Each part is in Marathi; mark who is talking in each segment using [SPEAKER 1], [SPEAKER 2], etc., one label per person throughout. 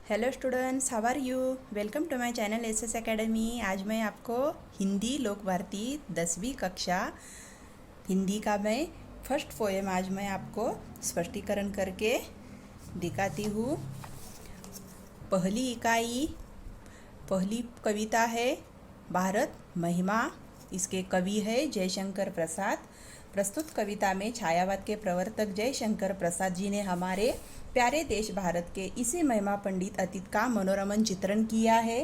[SPEAKER 1] Hello students, how are you. Welcome to my channel SS Academy. आज मैं आपको हिंदी लोक भारती 10वीं कक्षा हिंदी का मैं फर्स्ट पोएम आज मैं आपको स्पष्टीकरण करके दिखाती हूँ। पहली इकाई, पहली कविता है भारत महिमा। इसके कवि है जयशंकर प्रसाद। प्रस्तुत कविता में छायावाद के प्रवर्तक जयशंकर प्रसाद जी ने हमारे प्यारे देश भारत के इसी महिमा पंडित अतीत का मनोरमन चित्रण किया है।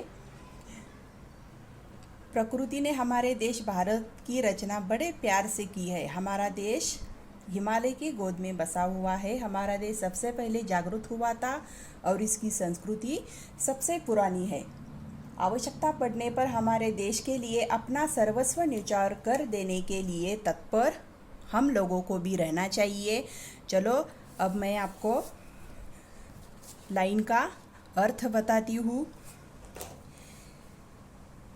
[SPEAKER 1] प्रकृति ने हमारे देश भारत की रचना बड़े प्यार से की है। हमारा देश हिमालय की गोद में बसा हुआ है। हमारा देश सबसे पहले जागृत हुआ था और इसकी संस्कृति सबसे पुरानी है। आवश्यकता पड़ने पर हमारे देश के लिए अपना सर्वस्व न्यौछावर कर देने के लिए तत्पर हम लोगों को भी रहना चाहिए। चलो अब मैं आपको लाइन का अर्थ बताती हूँ।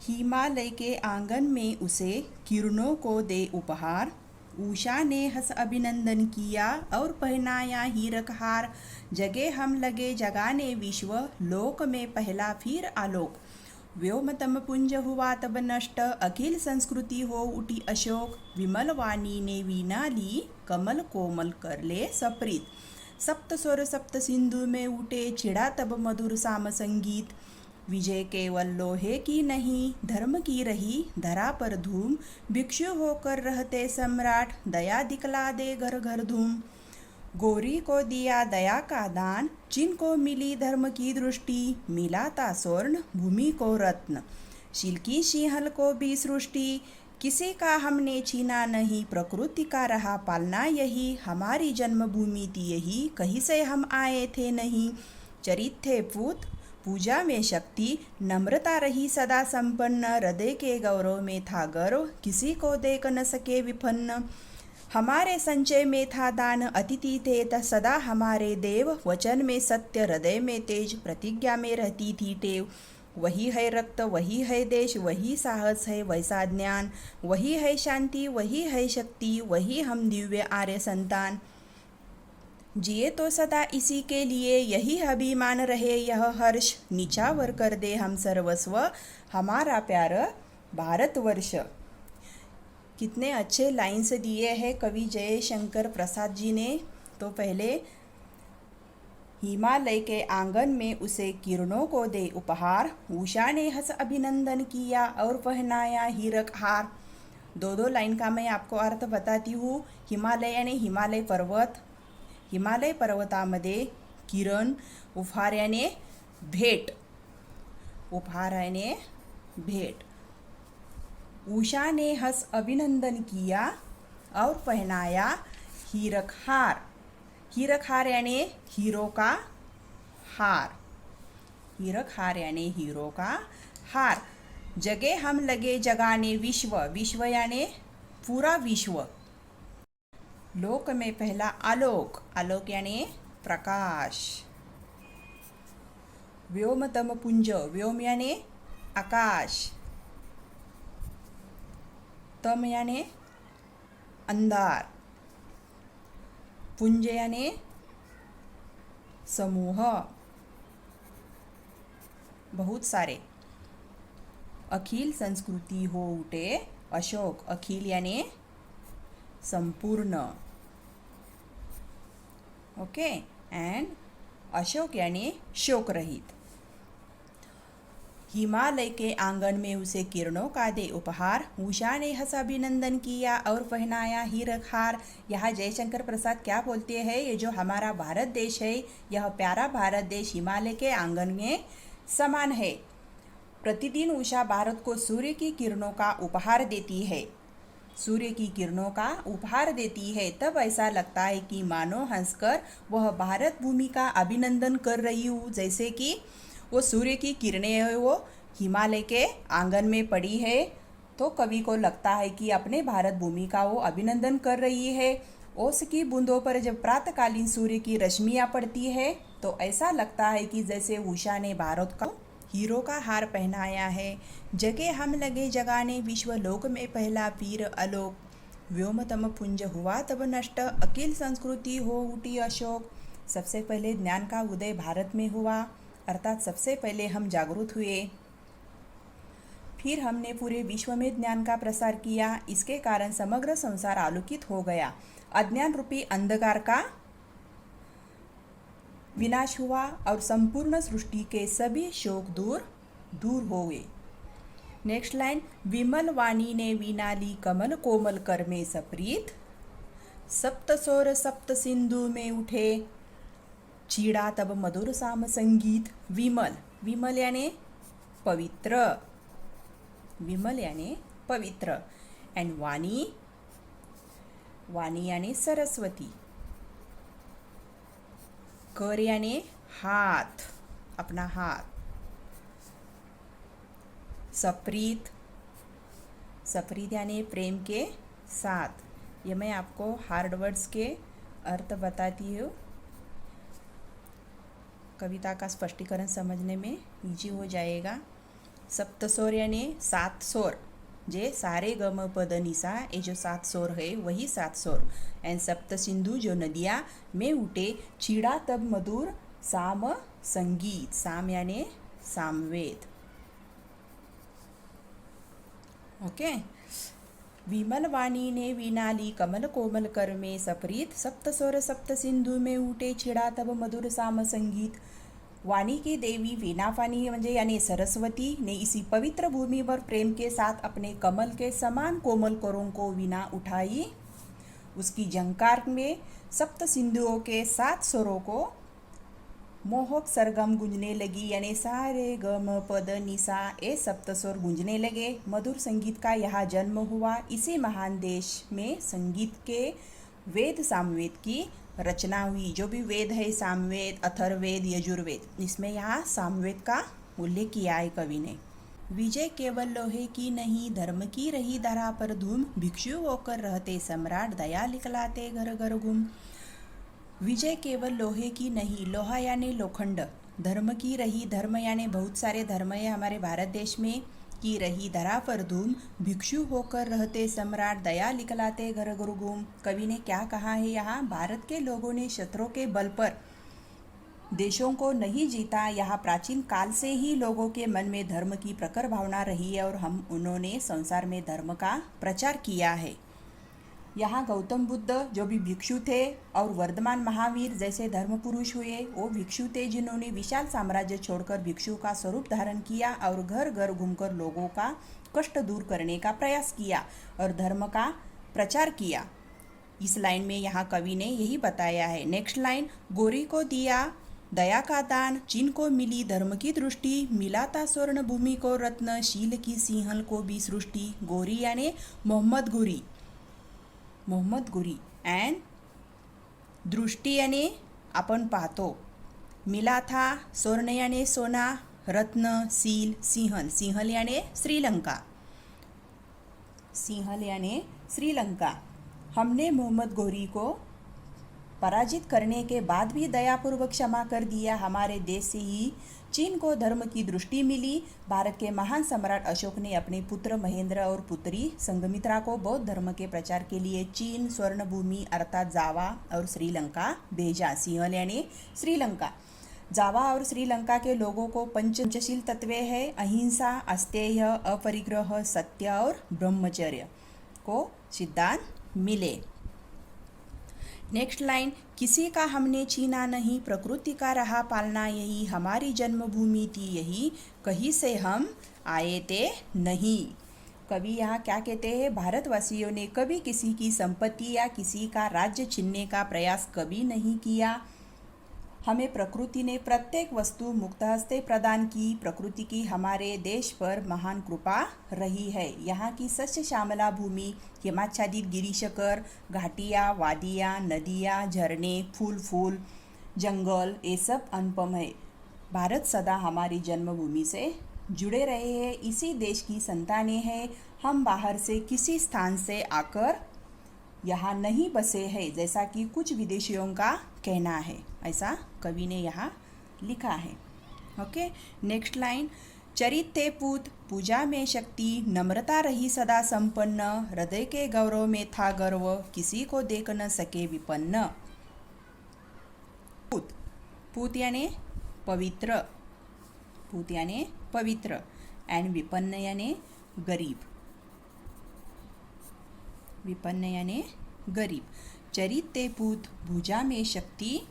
[SPEAKER 1] हिमालय के आंगन में उसे किरणों को दे उपहार, उषा ने हंस अभिनंदन किया और पहनाया हीरक हार। जगे हम लगे जगाने विश्व, लोक में पहला फिर आलोक। व्योमतम पुंज हुआ तब नष्ट, अखिल संस्कृति हो उठी अशोक। विमल वाणी ने वीणा ली, कमल कोमल कर ले सप्रीत। सप्त स्वर सप्त सिंधु में उठे, छिड़ा तब मधुर साम संगीत। विजय केवल लोहे की नहीं, धर्म की रही धरा पर धूम। भिक्षु होकर रहते सम्राट, दया दिखला दे घर घर धूम। गौरी को दिया दया का दान, जिनको मिली धर्म की दृष्टि। मिला था स्वर्ण भूमि को रत्न, शील की सिंहल को भी सृष्टि। किसी का हमने छीना नहीं, प्रकृति का रहा पालना यही। हमारी जन्मभूमि थी यही, कहीं से हम आए थे नहीं। चरित थे पूत पूजा में शक्ति, नम्रता रही सदा संपन्न। हृदय के गौरव में था गर्व, किसी को देख न सके विपन्न। हमारे संचय में था दान, अतिथि थे सदा हमारे देव। वचन में सत्य, हृदय में तेज, प्रतिज्ञा में रहती थी टेव। वही है रक्त, वही है देश, वही साहस है वैसा ज्ञान। वही है शांति, वही है शक्ति, वही हम दिव्य आर्य संतान। जिए तो सदा इसी के लिए, यही अभिमान रहे यह हर्ष। निछावर कर दे हम सर्वस्व, हमारा प्यारा भारतवर्ष। कितने अच्छे लाइन्स दिए हैं कवि जयशंकर प्रसाद जी ने। तो पहले हिमालय के आंगन में उसे किरणों को दे उपहार, उषा ने हंस अभिनंदन किया और पहनाया हीरक हार। दो लाइन का मैं आपको अर्थ बताती हूँ। हिमालय यानी हिमालय पर्वत, हिमालय पर्वतामध्ये किरण, उपहार याने भेट, उपहार याने भेट। उषा ने हंस अभिनंदन किया और पहनाया हीरक हार। हीरक हार यानी हीरो का हार, हीरक हार यानी हीरो का हार। जगे हम लगे जगाने विश्व, विश्व यानी पूरा विश्व। लोक में पहला आलोक, आलोक यानी प्रकाश। व्योमतम पुंज, व्योम यानी आकाश, तम यानी अंधार, पुंज यानी समूह, बहुत सारे। अखिल संस्कृति हो उठे अशोक, अखिल यानी संपूर्ण, ओके। एंड अशोक यानी शोक रहित। हिमालय के आंगन में उसे किरणों का दे उपहार, उषा ने हंस अभिनंदन किया और पहनाया हीरक हार। यहाँ जयशंकर प्रसाद क्या बोलते हैं, ये जो हमारा भारत देश है, यह प्यारा भारत देश हिमालय के आंगन में समान है। प्रतिदिन उषा भारत को सूर्य की किरणों का उपहार देती है, सूर्य की किरणों का उपहार देती है। तब ऐसा लगता है कि मानो हंसकर वह भारत भूमि का अभिनंदन कर रही हूँ, जैसे कि वो सूर्य की किरणें है वो हिमालय के आंगन में पड़ी है। तो कवि को लगता है कि अपने भारत भूमि का वो अभिनंदन कर रही है। ओस की बूंदों पर जब प्रातःकालीन सूर्य की रश्मियाँ पड़ती है तो ऐसा लगता है कि जैसे उषा ने भारत का हीरो का हार पहनाया है। जगे हम लगे जगाने विश्व, लोक में पहला वीर आलोक। व्योमतम पुंज हुआ तब नष्ट, अखिल संस्कृति हो उठी अशोक। सबसे पहले ज्ञान का उदय भारत में हुआ अर्थात सबसे पहले हम जागरूक हुए, फिर हमने पूरे विश्व में ज्ञान का प्रसार किया। इसके कारण समग्र संसार आलोकित हो गया। अज्ञान रूपी अंधकार का विनाश हुआ और संपूर्ण सृष्टि के सभी शोक दूर हो गए। नेक्स्ट लाइन, विमल वाणी ने वीणा ली कमल कोमल कर में सप्रीत, सप्त स्वर सप्त सिंधु में उठे, छीड़ा तब मधुर साम संगीत। विमल यानी पवित्र, विमल यानी पवित्र, एंड वाणी यानी सरस्वती, कर यानी हाथ, अपना हाथ, सप्रीत यानी प्रेम के साथ। ये मैं आपको हार्ड वर्ड्स के अर्थ बताती हूँ, कविता का स्पष्टीकरण समझने में इजी हो जाएगा। सप्तस्वर यानी 7 स्वर, जे सारे गम पद निसा, ये जो 7 स्वर है वही 7 स्वर। एंड सप्त सिंधु जो नदियाँ में उठे, छीड़ा तब मधुर साम संगीत, साम यानी सामवेद। ओके, विमल वाणी ने वीणा ली कमल कोमल कर में सप्रीत, सप्त स्वर सप्त सिंधु में उठे, छिड़ा तब मधुर साम संगीत। वाणी की देवी वीणा वाणी म्हणजे यानी सरस्वती ने इसी पवित्र भूमि पर प्रेम के साथ अपने कमल के समान कोमल करों को वीणा उठाई। उसकी झंकार में सप्त सिंधुओं के 7 स्वरों को मोहक सरगम गूंजने लगी, यानी सारे गम पद निसा ए सप्त स्वर गूंजने लगे। मधुर संगीत का यहाँ जन्म हुआ। इसी महान देश में संगीत के वेद सामवेद की रचना हुई। जो भी वेद है, सामवेद, अथर्ववेद, यजुर्वेद, इसमें यहाँ सामवेद का उल्लेख किया है कवि ने। विजय केवल लोहे की नहीं, धर्म की रही धरा पर धूम, भिक्षु होकर रहते सम्राट, दया लिखलाते घर घर घूम। विजय केवल लोहे की नहीं, लोहा यानी लोखंड, धर्म की रही, धर्म यानी बहुत सारे धर्म है हमारे भारत देश में, की रही धरा पर धूम, भिक्षु होकर रहते सम्राट, दया लिखलाते घर घर घूम। कवि ने क्या कहा है यहाँ, भारत के लोगों ने शत्रुओं के बल पर देशों को नहीं जीता। यहाँ प्राचीन काल से ही लोगों के मन में धर्म की प्रखर भावना रही है और उन्होंने संसार में धर्म का प्रचार किया है। यहाँ गौतम बुद्ध जो भी भिक्षु थे और वर्धमान महावीर जैसे धर्म पुरुष हुए, वो भिक्षु थे जिन्होंने विशाल साम्राज्य छोड़कर भिक्षु का स्वरूप धारण किया और घर घर घूमकर लोगों का कष्ट दूर करने का प्रयास किया और धर्म का प्रचार किया। इस लाइन में यहाँ कवि ने यही बताया है। नेक्स्ट लाइन, गोरी को दिया दया का दान, चीन को मिली धर्म की दृष्टि, मिला था स्वर्ण भूमि को रत्न, शील की सिंहल को भी सृष्टि। गोरी यानी मोहम्मद गोरी एंड दृष्टी यानी आपण पाहतो, मिला था स्वर्ण यानी सोना, रत्न, सील, सिंहल यानी श्रीलंका। हमने मोहम्मद गोरी को पराजित करने के बाद भी दयापूर्वक क्षमा कर दिया। हमारे देश से ही चीन को धर्म की दृष्टि मिली। भारत के महान सम्राट अशोक ने अपने पुत्र महेंद्र और पुत्री संघमित्रा को बौद्ध धर्म के प्रचार के लिए चीन, स्वर्ण भूमि अर्थात जावा और श्रीलंका भेजा। सिंहल यानी श्रीलंका। जावा और श्रीलंका के लोगों को पंचशील तत्व है, अहिंसा, अस्तेय, अपरिग्रह, सत्य और ब्रह्मचर्य को सिद्धांत मिले। नेक्स्ट लाइन, किसी का हमने छीना नहीं, प्रकृति का रहा पालना यही, हमारी जन्मभूमि थी यही, कहीं से हम आए थे नहीं। कवि यहाँ क्या कहते हैं, भारतवासियों ने कभी किसी की संपत्ति या किसी का राज्य छीनने का प्रयास कभी नहीं किया। हमें प्रकृति ने प्रत्येक वस्तु मुक्त हस्ते प्रदान की। प्रकृति की हमारे देश पर महान कृपा रही है। यहाँ की सस्य श्यामला भूमि, हिमाच्छादित गिरीशकर, घाटियाँ, वादियाँ, नदियाँ, झरने, फूल, जंगल, ये सब अनुपम है। भारत सदा हमारी जन्मभूमि से जुड़े रहे हैं। इसी देश की संतानें हैं। हम बाहर से किसी स्थान से आकर यहाँ नहीं बसे हैं, जैसा कि कुछ विदेशियों का कहना है। ऐसा कवि ने यहाँ लिखा है। ओके, नेक्स्ट लाइन, चरित्य पूत, पूजा में शक्ति, नम्रता रही सदा संपन्न, हृदय के गौरव में था गर्व, किसी को देख न सके विपन्न। पूत यानी पवित्र, पूत याने पवित्र एंड विपन्न याने गरीब, विपन्न याने गरीब। चरित ते पूत भुजा में शक्ति,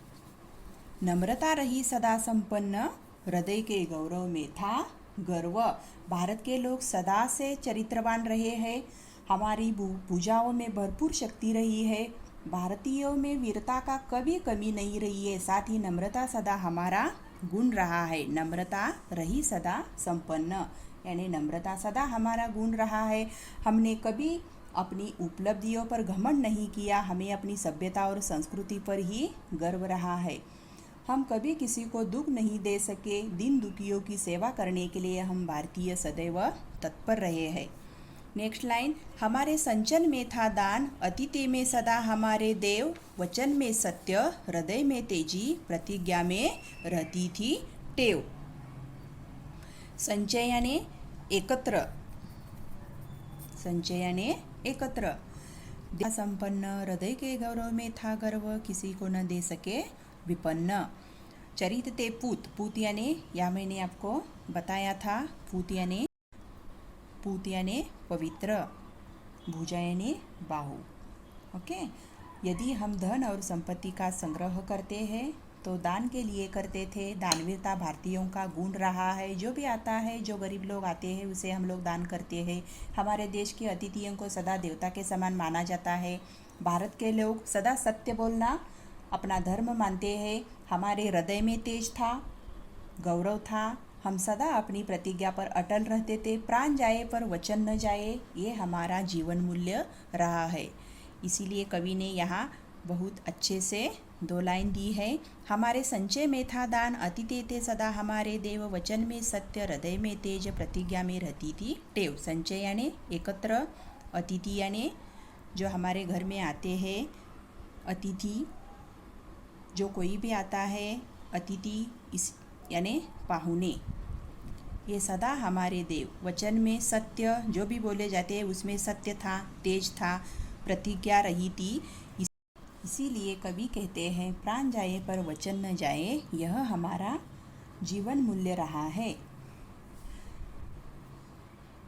[SPEAKER 1] नम्रता रही सदा संपन्न, हृदय के गौरव में था गर्व। भारत के लोग सदा से चरित्रवान रहे हैं, हमारी भुजाओं में भरपूर शक्ति रही है, भारतीयों में वीरता का कभी कमी नहीं रही है, साथ ही नम्रता सदा हमारा गुण रहा है। नम्रता रही सदा संपन्न यानी नम्रता सदा हमारा गुण रहा है। हमने कभी अपनी उपलब्धियों पर घमंड नहीं किया, हमें अपनी सभ्यता और संस्कृति पर ही गर्व रहा है। हम कभी किसी को दुख नहीं दे सके, दीन दुखियों की सेवा करने के लिए हम भारतीय सदैव तत्पर रहे हैं। नेक्स्ट लाइन, हमारे संचन में था दान, अतिथि में सदा हमारे देव, वचन में सत्य, हृदय में तेजी, प्रतिज्ञा में रहती थी टेव। संचय यानी एकत्र, संचय यानी एकत्र। संपन्न, हृदय के गौरव में था गर्व, किसी को न दे सके विपन्न। चरित ते पूत, पूत यानी या मैंने आपको बताया था, पूत यानी पवित्र, भुजा यानी बाहु। ओके, यदि हम धन और संपत्ति का संग्रह करते हैं तो दान के लिए करते थे। दानवीरता भारतीयों का गुण रहा है, जो भी आता है, जो गरीब लोग आते हैं उसे हम लोग दान करते हैं। हमारे देश के अतिथियों को सदा देवता के समान माना जाता है। भारत के लोग सदा सत्य बोलना अपना धर्म मानते हैं। हमारे हृदय में तेज था, गौरव था, हम सदा अपनी प्रतिज्ञा पर अटल रहते थे। प्राण जाए पर वचन न जाए, ये हमारा जीवन मूल्य रहा है। इसीलिए कवि ने यहाँ बहुत अच्छे से 2 लाइन दी है। हमारे संचय में था दान, अतिथि थे सदा हमारे देव, वचन में सत्य, हृदय में तेज, प्रतिज्ञा में रहती थी टेव। संचय यानी एकत्र, अतिथि यानी जो हमारे घर में आते हैं, अतिथि जो कोई भी आता है, अतिथि इस यानी पाहुने, ये सदा हमारे देव। वचन में सत्य, जो भी बोले जाते हैं उसमें सत्य था, तेज था, प्रतिज्ञा रही थी। इसीलिए कवि कहते हैं प्राण जाए पर वचन न जाए, यह हमारा जीवन मूल्य रहा है।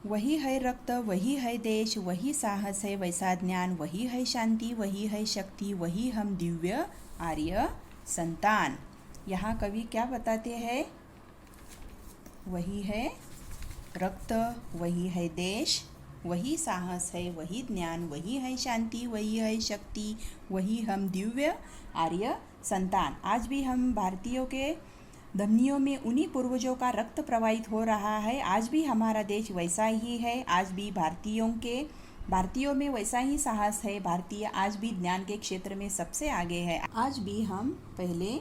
[SPEAKER 1] वही है रक्त, वही है देश, वही साहस है वैसा ज्ञान, वही है शांति, वही है शक्ति, वही हम दिव्य आर्य संतान। यहाँ कवि क्या बताते हैं? वही है रक्त, वही है देश, वही साहस है, वही ज्ञान, वही है शांति, वही है शक्ति, वही हम दिव्य आर्य संतान। आज भी हम भारतीयों के धमनियों में उन्हीं पूर्वजों का रक्त प्रवाहित हो रहा है। आज भी हमारा देश वैसा ही है, आज भी भारतीयों में वैसा ही साहस है। भारतीय आज भी ज्ञान के क्षेत्र में सबसे आगे है। आज भी हम पहले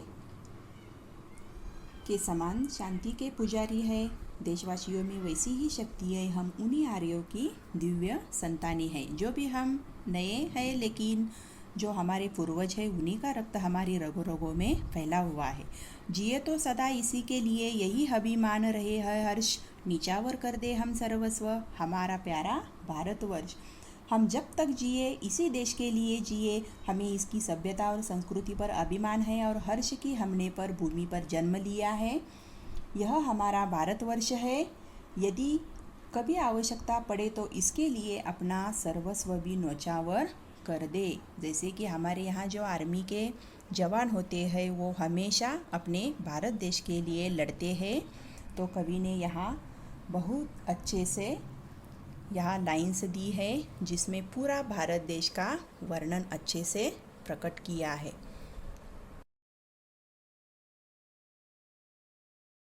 [SPEAKER 1] के समान शांति के पुजारी है। देशवासियों में वैसी ही शक्ति है, हम उन्हीं आर्यों की दिव्य संतानी है। जो भी हम नए हैं, लेकिन जो हमारे पूर्वज है उन्हीं का रक्त हमारी रगों रगों में फैला हुआ है। जिए तो सदा इसी के लिए, यही अभिमान रहे है हर्ष, नीचावर कर दे हम सर्वस्व, हमारा प्यारा भारतवर्ष। हम जब तक जिए इसी देश के लिए जिए, हमें इसकी सभ्यता और संस्कृति पर अभिमान है और हर्ष की हमने पर भूमि पर जन्म लिया है। यह हमारा भारतवर्ष है। यदि कभी आवश्यकता पड़े तो इसके लिए अपना सर्वस्व भी न्योछावर कर दे। जैसे कि हमारे यहाँ जो आर्मी के जवान होते हैं वो हमेशा अपने भारत देश के लिए लड़ते हैं। तो कवि ने यहाँ बहुत अच्छे से यहाँ लाइन्स दी है जिसमें पूरा भारत देश का वर्णन अच्छे से प्रकट किया है।